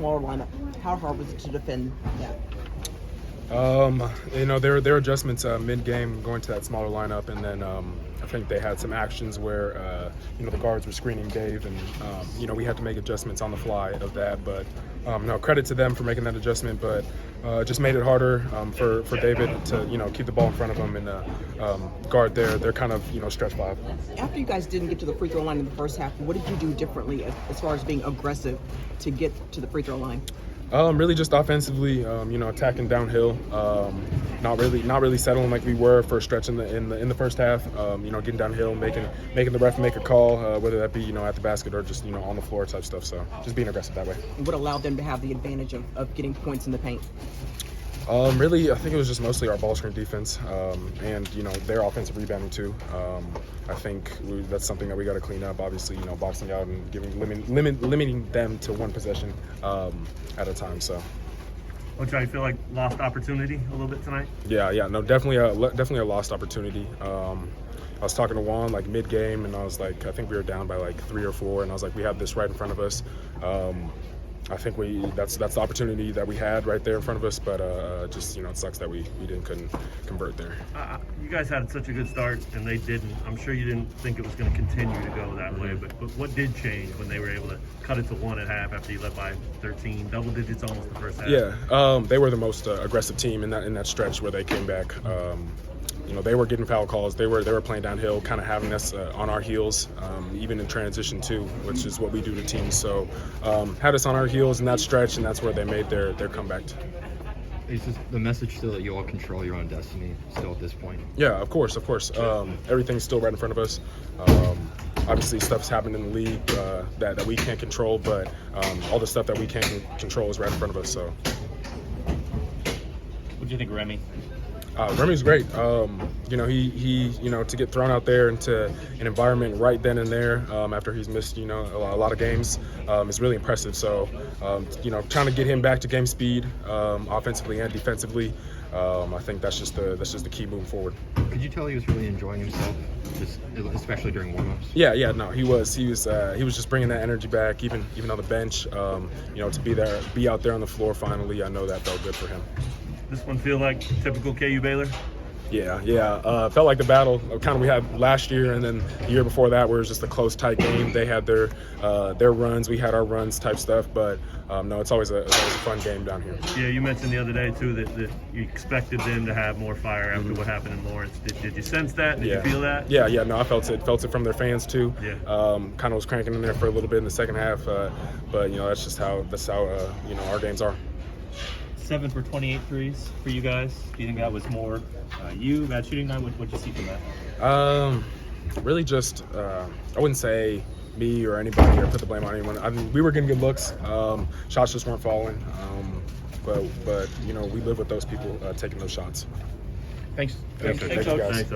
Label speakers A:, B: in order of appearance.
A: smaller lineup. How hard was it to defend that?
B: There were adjustments mid-game going to that smaller lineup, and then I think they had some actions where the guards were screening Dave, and we had to make adjustments on the fly of that. But no, credit to them for making that adjustment, but just made it harder for David to keep the ball in front of him and guard they're kind of stretch five.
A: After you guys didn't get to the free throw line in the first half, what did you do differently as far as being aggressive to get to the free throw line?
B: Really just offensively, attacking downhill, not really settling like we were for a stretch in the first half. Getting downhill, making the ref make a call, whether that be at the basket or just on the floor type stuff. So just being aggressive that way.
A: What allowed them to have the advantage of getting points in the paint?
B: Really, I think it was just mostly our ball screen defense, and their offensive rebounding too. I think that's something that we got to clean up. Obviously, boxing out and limiting them to one possession at a time. So.
C: Ochai, you feel like lost opportunity a little bit tonight?
B: Yeah, no, definitely a lost opportunity. I was talking to Juan like mid-game, and I was like, I think we were down by like 3 or 4, and I was like, we have this right in front of us. I think that's the opportunity that we had right there in front of us, but just it sucks that we couldn't convert there.
C: You guys had such a good start, and they didn't. I'm sure you didn't think it was going to continue to go that way, but what did change when they were able to cut it to 1 at half after you led by 13, double digits almost the first half?
B: Yeah, they were the most aggressive team in that stretch where they came back. They were getting foul calls. They were playing downhill, kind of having us on our heels, even in transition too, which is what we do to teams. So had us on our heels in that stretch, and that's where they made their comeback.
D: Is the message still that you all control your own destiny still at this point?
B: Yeah, of course. Everything's still right in front of us. Obviously, stuff's happened in the league that we can't control, but all the stuff that we can control is right in front of us. So,
E: what do you think, Remy?
B: Remy's great. He to get thrown out there into an environment right then and there after he's missed, a lot of games is really impressive. So, trying to get him back to game speed, offensively and defensively, I think that's just the key moving forward.
D: Could you tell he was really enjoying himself, especially during warm-ups?
B: Yeah, no, he was just bringing that energy back, even on the bench. To be out there on the floor finally, I know that felt good for him.
C: This one feel like typical KU Baylor?
B: Yeah. Felt like the battle kind of we had last year, and then the year before that, where it was just a close, tight game. They had their runs, we had our runs type stuff, but no, it's always a fun game down here.
C: Yeah, you mentioned the other day too that you expected them to have more fire after what happened in Lawrence. Did you sense that? Did you feel that?
B: Yeah. No, I felt it from their fans too.
C: Yeah.
B: Kind of was cranking in there for a little bit in the second half, but that's just how our games are.
E: 7 for 28 threes for you guys. Do you think that was more bad shooting night? What'd you see from that?
B: Really just, I wouldn't say me or anybody or put the blame on anyone. I mean, we were getting good looks. Shots just weren't falling. But we live with those people taking those shots.
E: Thanks.
B: Thank you guys.
C: Thanks,